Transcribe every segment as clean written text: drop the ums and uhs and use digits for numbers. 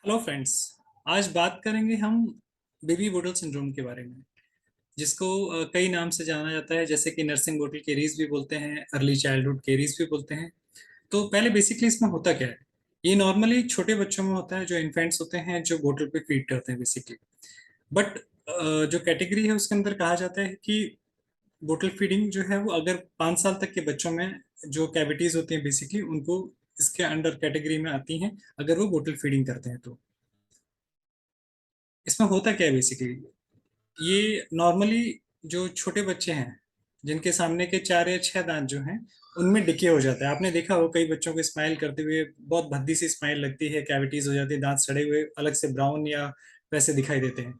Hello friends. आज बात करेंगे हम बेबी बोटल सिंड्रोम के बारे में, जिसको कई नाम से जाना जाता है, जैसे कि नर्सिंग बोटल केरीज भी बोलते हैं, अर्ली चाइल्डहुड केरीज भी बोलते हैं। तो पहले बेसिकली इसमें होता क्या है। ये नॉर्मली छोटे बच्चों में होता है, जो इन्फेंट्स होते हैं, जो बोतल पे फीड करते हैं बेसिकली। बट जो कैटेगरी है उसके अंदर कहा जाता है कि बोतल फीडिंग जो है वो अगर 5 साल तक के बच्चों में जो कैविटीज होती हैं बेसिकली उनको इसके अंडर कैटेगरी में आती हैं, अगर वो बोतल फीडिंग करते हैं तो। इसमें होता क्या है बेसिकली, ये नॉर्मली जो छोटे बच्चे हैं जिनके सामने के 4 या 6 दांत जो हैं उनमें डिके हो जाता है। आपने देखा हो कई बच्चों को स्माइल करते हुए बहुत भद्दी सी स्माइल लगती है, कैविटीज हो जाती है, दांत सड़े हुए अलग से ब्राउन या वैसे दिखाई देते हैं।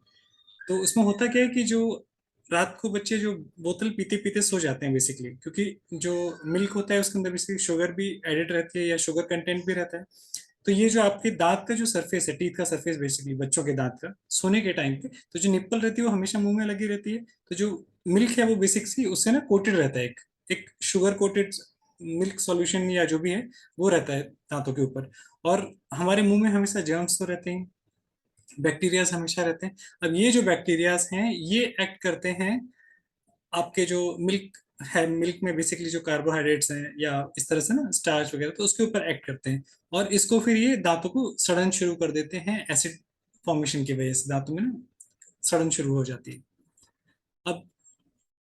तो उसमें होता क्या है कि जो रात को बच्चे जो बोतल पीते पीते सो जाते हैं बेसिकली, क्योंकि जो मिल्क होता है उसके अंदर बेसिकली शुगर भी एडेड रहती है या शुगर कंटेंट भी रहता है। तो ये जो आपके दांत का जो सरफेस है, टीथ का सरफेस बेसिकली बच्चों के दांत का सोने के टाइम पे, तो जो निप्पल रहती है वो हमेशा मुंह में लगी रहती है। तो जो मिल्क है वो बेसिकली उससे ना कोटेड रहता है, एक एक शुगर कोटेड मिल्क सॉल्यूशन या जो भी है वो रहता है दांतों के ऊपर। और हमारे मुंह में हमेशा जर्म्स तो रहते हैं, बैक्टीरियाज हमेशा रहते हैं। अब ये जो बैक्टीरियाज हैं ये एक्ट करते हैं आपके जो मिल्क है, मिल्क में बेसिकली जो कार्बोहाइड्रेट्स हैं या इस तरह से ना स्टार्च वगैरह, तो उसके ऊपर एक्ट करते हैं। और इसको फिर ये दांतों को सड़न शुरू कर देते हैं, एसिड फॉर्मेशन की वजह से दांतों में ना सड़न शुरू हो जाती है। अब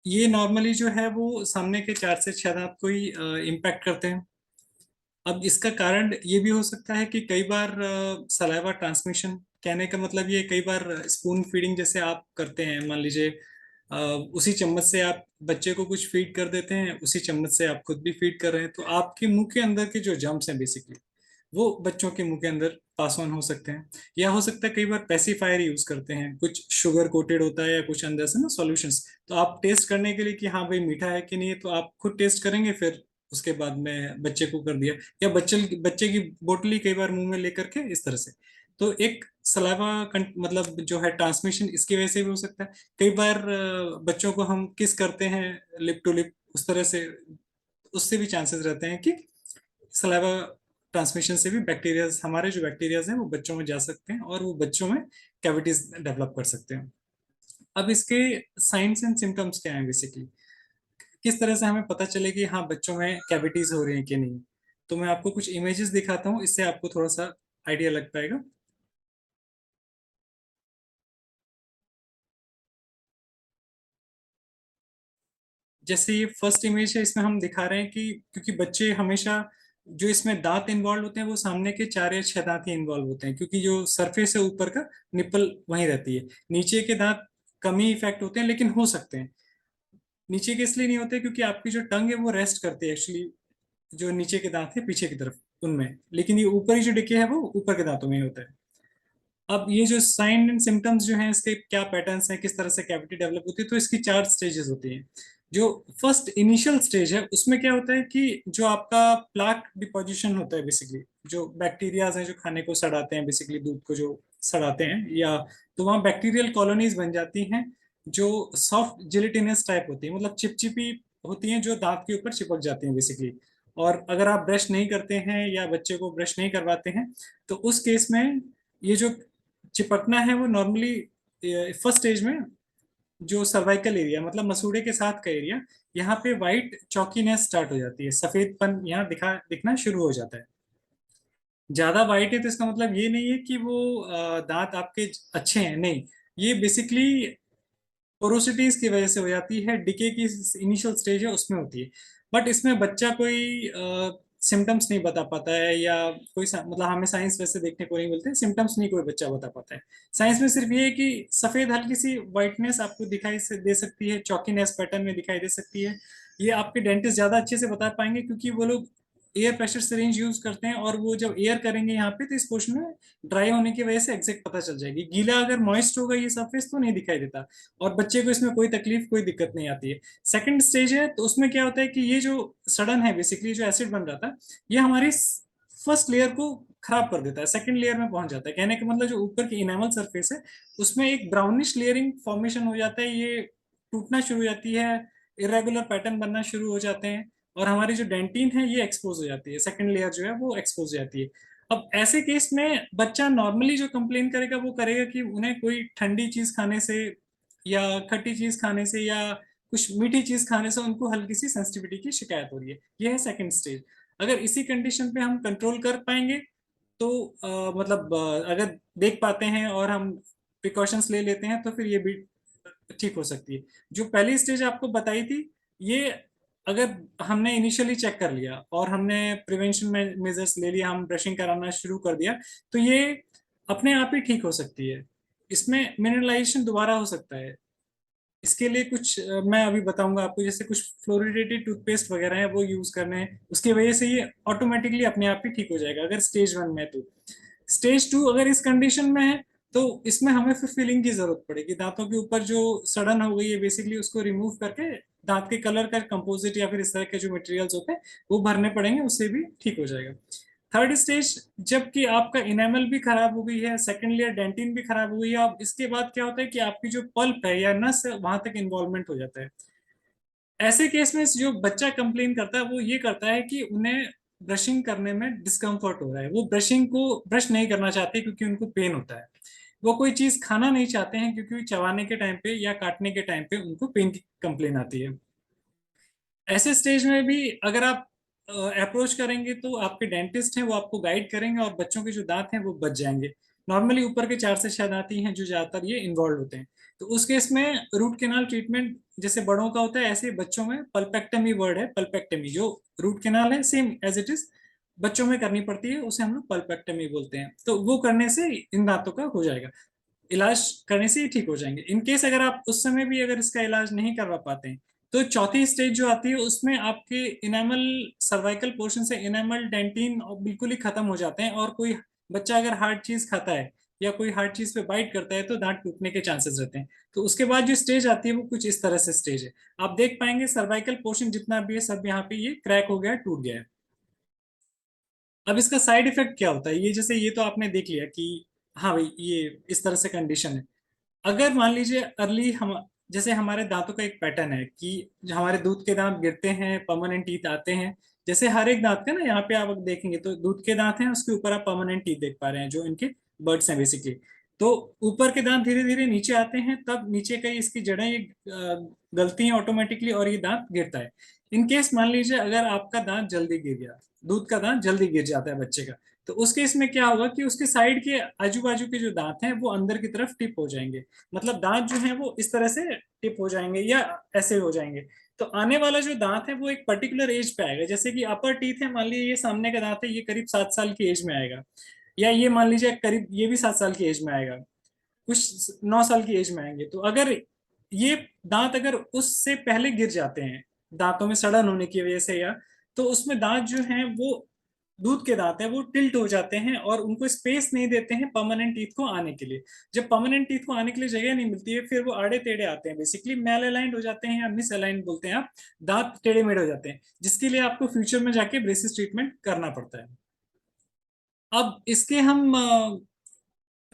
ये नॉर्मली जो है वो सामने के 4 से 6 दांत को ही इम्पैक्ट करते हैं। अब इसका कारण ये भी हो सकता है कि कई बार सलाइवा ट्रांसमिशन, कहने का मतलब ये कई बार स्पून फीडिंग जैसे आप करते हैं, मान लीजिए अ, उसी चम्मच से आप बच्चे को कुछ फीड कर देते हैं, उसी चम्मच से आप खुद भी फीड कर रहे हैं, तो आपके मुंह के अंदर के जो जर्म्स हैं बेसिकली वो बच्चों के मुंह के अंदर पास ऑन हो सकते हैं। या हो सकता है कई बार पेसिफायर यूज करते हैं, कुछ शुगर कोटेड होता है या कुछ अंदर से ना सॉल्यूशंस, तो आप टेस्ट करने के लिए कि हाँ भाई मीठा है कि नहीं है, तो आप खुद टेस्ट करेंगे, फिर उसके बाद में बच्चे को कर दिया। या बच्चे बच्चे की बोतली कई बार मुंह में लेकर के इस तरह से। तो एक सलाइवा मतलब जो है ट्रांसमिशन इसकी वजह से भी हो सकता है। कई बार बच्चों को हम किस करते हैं लिप टू लिप उस तरह से, उससे भी चांसेस रहते हैं कि सलाइवा ट्रांसमिशन से भी बैक्टीरिया, हमारे जो बैक्टीरियाज हैं वो बच्चों में जा सकते हैं और वो बच्चों में कैविटीज डेवलप कर सकते हैं। अब इसके साइंस एंड सिम्टम्स क्या हैं बेसिकली, किस तरह से हमें पता चले कि हाँ बच्चों में कैविटीज हो रही हैं कि नहीं। तो मैं आपको कुछ इमेजेस दिखाता हूँ, इससे आपको थोड़ा सा आइडिया लग पाएगा। जैसे ये फर्स्ट इमेज है, इसमें हम दिखा रहे हैं कि क्योंकि बच्चे हमेशा जो इसमें दांत इन्वॉल्व होते हैं वो सामने के 4 या 6 दांत ही इन्वॉल्व होते हैं, क्योंकि जो सरफेस है ऊपर का निप्पल वहीं रहती है। नीचे के दांत कम ही इफेक्ट होते हैं, लेकिन हो सकते हैं। नीचे के इसलिए नहीं होते क्योंकि आपकी जो टंग है वो रेस्ट करती है एक्चुअली जो नीचे के दांत है पीछे की तरफ उनमें, लेकिन ये ऊपरी जो डिके है वो ऊपर के दांतों में ही होता है। अब ये जो साइन एंड सिम्टम्स जो हैं, इसके क्या पैटर्न्स हैं, किस तरह से कैविटी डेवलप होती है, तो इसकी 4 स्टेजेस होती हैं। जो फर्स्ट इनिशियल स्टेज है उसमें क्या होता है कि जो आपका प्लाक डिपोजिशन होता है बेसिकली, जो बैक्टीरियाज हैं जो खाने को सड़ाते हैं बेसिकली, दूध को जो सड़ाते हैं, या तो वहाँ बैक्टीरियल कॉलोनीज बन जाती हैं जो सॉफ्ट जिलेटिनस टाइप होती है, मतलब चिपचिपी होती हैं, जो दांत के ऊपर चिपक जाती हैं बेसिकली। और अगर आप ब्रश नहीं करते हैं या बच्चे को ब्रश नहीं करवाते हैं, तो उस केस में ये जो चिपकना है वो नॉर्मली फर्स्ट स्टेज में जो सर्वाइकल एरिया मतलब मसूड़े के साथ का एरिया, यहाँ पे वाइट चौकीनेस स्टार्ट हो जाती है, सफेदपन यहाँ दिखना शुरू हो जाता है। ज्यादा वाइट है तो इसका मतलब ये नहीं है कि वो दांत आपके अच्छे हैं, नहीं। ये बेसिकली पोरोसिटीज की वजह से हो जाती है, डिके की इनिशियल स्टेज है उसमें होती है। बट इसमें बच्चा कोई सिम्टम्स नहीं बता पाता है, या कोई मतलब हमें साइंस वैसे देखने को नहीं मिलते, सिम्टम्स नहीं कोई बच्चा बता पाता है। साइंस में सिर्फ ये है कि सफेद हल्की सी व्हाइटनेस आपको दिखाई से दे सकती है, चौकीनेस पैटर्न में दिखाई दे सकती है। ये आपके डेंटिस्ट ज्यादा अच्छे से बता पाएंगे, क्योंकि वो लोग एयर प्रेशर सिरिंज यूज करते हैं, और वो जब एयर करेंगे यहाँ पे तो इस पोर्शन में ड्राई होने की वजह से एग्जैक्ट पता चल जाएगी। गीला अगर मॉइस्ट होगा ये सरफेस तो नहीं दिखाई देता, और बच्चे को इसमें कोई तकलीफ कोई दिक्कत नहीं आती है। सेकंड स्टेज है तो उसमें क्या होता है कि ये जो सडन है बेसिकली जो एसिड बन रहा था, ये हमारी फर्स्ट लेयर को खराब कर देता है, सेकंड लेयर में पहुंच जाता है। कहने का मतलब जो ऊपर की इनेमल सरफेस है उसमें एक ब्राउनिश लेयरिंग फॉर्मेशन हो जाता है, ये टूटना शुरू हो जाती है, इरेगुलर पैटर्न बनना शुरू हो जाते हैं, और हमारी जो डेंटिन है ये एक्सपोज हो जाती है, सेकंड लेयर जो है वो एक्सपोज हो जाती है। अब ऐसे केस में बच्चा नॉर्मली जो कंप्लेन करेगा वो करेगा कि उन्हें कोई ठंडी चीज खाने से या खट्टी चीज खाने से या कुछ मीठी चीज खाने से उनको हल्की सी सेंसिटिविटी की शिकायत हो रही है। यह है सेकंड स्टेज। अगर इसी कंडीशन पे हम कंट्रोल कर पाएंगे तो मतलब अगर देख पाते हैं और हम प्रिकॉशंस ले लेते हैं तो फिर ये भी ठीक हो सकती है। जो पहली स्टेज आपको बताई थी, ये अगर हमने इनिशियली चेक कर लिया और हमने प्रिवेंशन में मेजर्स ले लिया, हम ब्रशिंग कराना शुरू कर दिया, तो ये अपने आप ही ठीक हो सकती है। इसमें मिनरलाइजेशन दोबारा हो सकता है। इसके लिए कुछ मैं अभी बताऊंगा आपको, जैसे कुछ फ्लोरिडेटेड टूथपेस्ट वगैरह है वो यूज करने हैं, उसकी वजह से ये ऑटोमेटिकली अपने आप ही ठीक हो जाएगा अगर स्टेज 1 में है। तो स्टेज 2 अगर इस कंडीशन में है तो इसमें हमें फिर फिलिंग की जरूरत पड़ेगी। दांतों के ऊपर जो सड़न हो गई है बेसिकली उसको रिमूव करके दांत के कलर का कंपोजिट या फिर इस तरह के जो मटेरियल्स होते हैं वो भरने पड़ेंगे, उससे भी ठीक हो जाएगा। थर्ड स्टेज, जबकि आपका इनेमल भी खराब हो गई है, सेकेंड लेयर डेंटिन भी खराब हो गई है, अब इसके बाद क्या होता है कि आपकी जो पल्प है या नस है वहां तक इन्वॉल्वमेंट हो जाता है। ऐसे केस में जो बच्चा कंप्लेन करता है वो ये करता है कि उन्हें ब्रशिंग करने में डिस्कम्फर्ट हो रहा है, वो ब्रशिंग को ब्रश नहीं करना चाहते क्योंकि उनको पेन होता है। वो कोई चीज खाना नहीं चाहते हैं क्योंकि चबाने के टाइम पे या काटने के टाइम पे उनको पेन की कंप्लेन आती है। ऐसे स्टेज में भी अगर आप अप्रोच करेंगे तो आपके डेंटिस्ट हैं वो आपको गाइड करेंगे और बच्चों के जो दांत हैं वो बच जाएंगे। नॉर्मली ऊपर के 4 से 6 दांत ही हैं जो ज्यादातर ये इन्वॉल्व होते हैं। तो उस केस में रूट केनाल ट्रीटमेंट जैसे बड़ों का होता है ऐसे ही बच्चों में पल्पेक्टमी वर्ड है, पल्पेक्टमी जो रूट केनाल है सेम एज इट इज बच्चों में करनी पड़ती है, उसे हम लोग पल्पेक्टमी बोलते हैं। तो वो करने से इन दांतों का हो जाएगा, इलाज करने से ही ठीक हो जाएंगे। इन केस अगर आप उस समय भी अगर इसका इलाज नहीं करवा पाते हैं तो चौथी स्टेज जो आती है उसमें आपके इनेमल सर्वाइकल पोर्शन से इनेमल डेंटिन बिल्कुल ही खत्म हो जाते हैं, और कोई बच्चा अगर हार्ड चीज खाता है या कोई हार्ड चीज पे बाइट करता है तो दांत टूटने के चांसेस रहते हैं। तो उसके बाद जो स्टेज आती है वो कुछ इस तरह से स्टेज है। आप देख पाएंगे सर्वाइकल पोर्शन जितना भी है सब यहाँ पे ये क्रैक हो गया है, टूट गया है। अब इसका साइड इफेक्ट क्या होता है, ये जैसे ये तो आपने देख लिया कि हाँ भाई ये इस तरह से कंडीशन है। अगर मान लीजिए अर्ली हम जैसे हमारे दांतों का एक पैटर्न है कि जो हमारे दूध के दांत गिरते हैं परमानेंट टीथ आते हैं, जैसे हर एक दांत का ना यहाँ पे आप देखेंगे तो दूध के दांत हैं उसके ऊपर आप परमानेंट टीथ देख पा रहे हैं जो इनके बर्ड्स हैं बेसिकली। तो ऊपर के दांत धीरे धीरे नीचे आते हैं तब नीचे का इसकी जड़ें ये गलती हैं ऑटोमेटिकली और ये दांत गिरता है। इन केस मान लीजिए अगर आपका दांत जल्दी गिर गया, दूध का दांत जल्दी गिर जाता है बच्चे का, तो उस केस में क्या होगा कि उसके साइड के आजू बाजू के जो दांत हैं वो अंदर की तरफ टिप हो जाएंगे। मतलब दांत जो है वो इस तरह से टिप हो जाएंगे या ऐसे हो जाएंगे। तो आने वाला जो दांत है वो एक पर्टिकुलर एज पे आएगा, जैसे कि अपर टीथ है, मान लीजिए ये सामने का दांत है ये करीब 7 साल की एज में आएगा, या ये मान लीजिए करीब ये भी 7 साल की एज में आएगा, कुछ 9 साल की एज में आएंगे। तो अगर ये दांत अगर उससे पहले गिर जाते हैं दांतों में सड़न होने की वजह से, या तो उसमें दांत जो हैं वो दूध के दांत हैं वो टिल्ट हो जाते हैं और उनको स्पेस नहीं देते हैं परमानेंट टीथ को आने के लिए। जब परमानेंट टीथ को आने के लिए जगह नहीं मिलती है फिर वो आड़े टेढ़े आते हैं, बेसिकली मेल अलाइंड हो जाते हैं या मिस अलाइंड बोलते हैं आप, दांत टेढ़े मेढ़े हो जाते हैं, जिसके लिए आपको फ्यूचर में जाके ब्रेसिस ट्रीटमेंट करना पड़ता है। अब इसके हम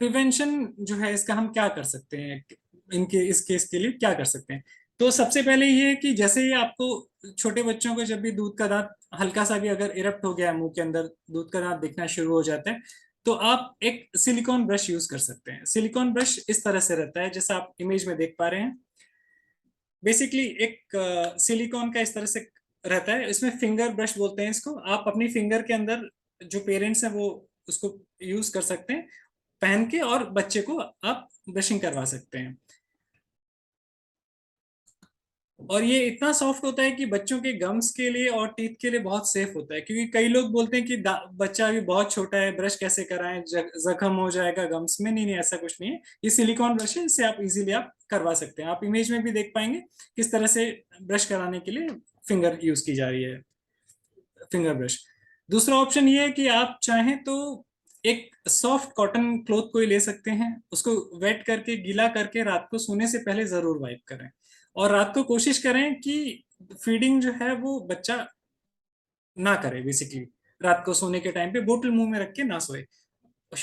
प्रिवेंशन जो है इसका हम क्या कर सकते हैं, इनके इस केस के लिए क्या कर सकते हैं। तो सबसे पहले ये है कि जैसे ही आपको छोटे बच्चों को जब भी दूध का दांत हल्का सा भी अगर इरप्ट हो गया है मुंह के अंदर दूध का दांत दिखना शुरू हो जाता है, तो आप एक सिलिकॉन ब्रश यूज कर सकते हैं। सिलिकॉन ब्रश इस तरह से रहता है जैसा आप इमेज में देख पा रहे हैं। बेसिकली एक सिलिकॉन का इस तरह से रहता है, इसमें फिंगर ब्रश बोलते हैं इसको। आप अपनी फिंगर के अंदर जो पेरेंट्स हैं वो उसको यूज कर सकते हैं पहन के, और बच्चे को आप ब्रशिंग करवा सकते हैं। और ये इतना सॉफ्ट होता है कि बच्चों के गम्स के लिए और टीथ के लिए बहुत सेफ होता है, क्योंकि कई लोग बोलते हैं कि बच्चा अभी बहुत छोटा है ब्रश कैसे कराएं, जख्म हो जाएगा गम्स में। नहीं नहीं, ऐसा कुछ नहीं है, ये सिलिकॉन ब्रश है, इससे आप इजीली आप करवा सकते हैं। आप इमेज में भी देख पाएंगे किस तरह से ब्रश कराने के लिए फिंगर यूज की जा रही है, फिंगर ब्रश। दूसरा ऑप्शन ये है कि आप चाहें तो एक सॉफ्ट कॉटन क्लॉथ कोई ले सकते हैं, उसको वेट करके गीला करके रात को सोने से पहले जरूर वाइप करें। और रात को कोशिश करें कि फीडिंग जो है वो बच्चा ना करे, बेसिकली रात को सोने के टाइम पे बोतल मुंह में रख के ना सोए।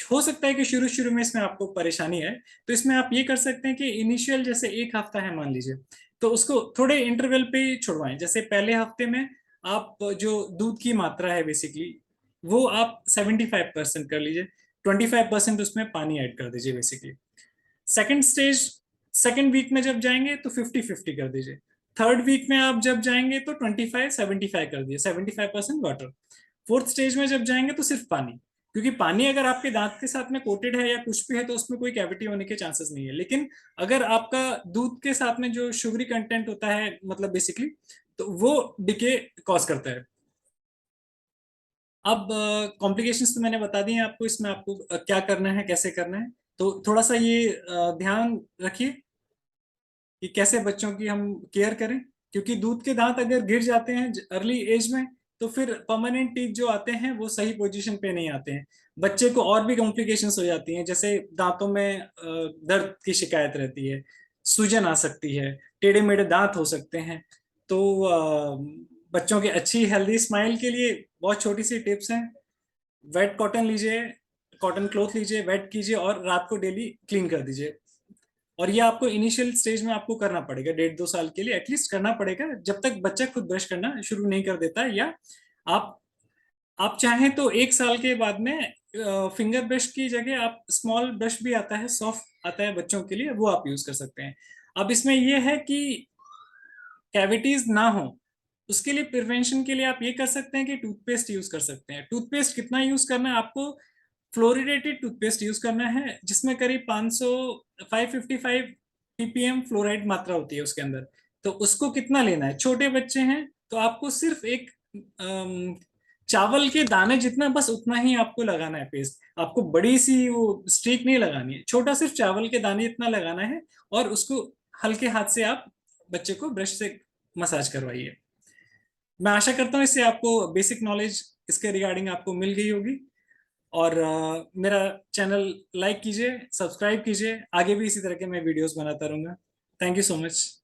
हो सकता है कि शुरू शुरू में इसमें आपको परेशानी है, तो इसमें आप ये कर सकते हैं कि इनिशियल जैसे 1 हफ्ता है मान लीजिए, तो उसको थोड़े इंटरवल पे छुड़वाएं। जैसे पहले हफ्ते में आप जो दूध की मात्रा है बेसिकली वो आप 75% कर लीजिए, 25% उसमें पानी ऐड कर दीजिए basically. Second stage, second week में जब जाएंगे तो 50-50 कर दीजिए। थर्ड वीक में आप जब जाएंगे तो 25-75 कर दीजिए, 75% वाटर। फोर्थ स्टेज में जब जाएंगे तो सिर्फ पानी, क्योंकि पानी अगर आपके दांत के साथ में कोटेड है या कुछ भी है तो उसमें कोई कैविटी होने के चांसेस नहीं है। लेकिन अगर आपका दूध के साथ में जो शुगरी कंटेंट होता है मतलब बेसिकली, तो वो डिके कॉज करता है। अब कॉम्प्लिकेशंस तो मैंने बता दी हैं आपको, इसमें आपको क्या करना है कैसे करना है। तो थोड़ा सा ये ध्यान रखिए कि कैसे बच्चों की हम केयर करें, क्योंकि दूध के दांत अगर गिर जाते हैं अर्ली एज में तो फिर परमानेंट टीथ जो आते हैं वो सही पोजीशन पे नहीं आते हैं। बच्चे को और भी कॉम्प्लिकेशंस हो जाती हैं, जैसे दांतों में दर्द की शिकायत रहती है, सूजन आ सकती है, टेढ़े मेढ़े दांत हो सकते हैं। तो बच्चों की अच्छी हेल्दी स्माइल के लिए बहुत छोटी सी टिप्स हैं। वेट कॉटन लीजिए, कॉटन क्लॉथ लीजिए, वेट कीजिए और रात को डेली क्लीन कर दीजिए। और ये आपको इनिशियल स्टेज में आपको करना पड़ेगा, 1.5-2 साल के लिए एटलीस्ट करना पड़ेगा, जब तक बच्चा खुद ब्रश करना शुरू नहीं कर देता है। या आप आप चाहें तो 1 साल के बाद में फिंगर ब्रश की जगह आप स्मॉल ब्रश भी आता है, सॉफ्ट आता है बच्चों के लिए, वो आप यूज कर सकते हैं। अब इसमें यह है कि कैविटीज ना हो, उसके लिए प्रिवेंशन के लिए आप ये कर सकते हैं कि टूथपेस्ट यूज कर सकते हैं। टूथपेस्ट कितना यूज करना है आपको? फ्लोरिडेटेड टूथपेस्ट यूज करना है जिसमें करीब 555 ppm फ्लोराइड मात्रा होती है उसके अंदर। तो उसको कितना लेना है? छोटे बच्चे हैं तो आपको सिर्फ एक चावल के दाने जितना, बस उतना ही आपको लगाना है पेस्ट। आपको बड़ी सी वो स्ट्रीक नहीं लगानी है, छोटा सिर्फ चावल के दाने इतना लगाना है। और उसको हल्के हाथ से आप बच्चे को ब्रश से मसाज करवाइए। मैं आशा करता हूँ इससे आपको बेसिक नॉलेज इसके रिगार्डिंग आपको मिल गई होगी। और मेरा चैनल लाइक कीजिए, सब्सक्राइब कीजिए, आगे भी इसी तरह के मैं वीडियोस बनाता रहूंगा। Thank you so much.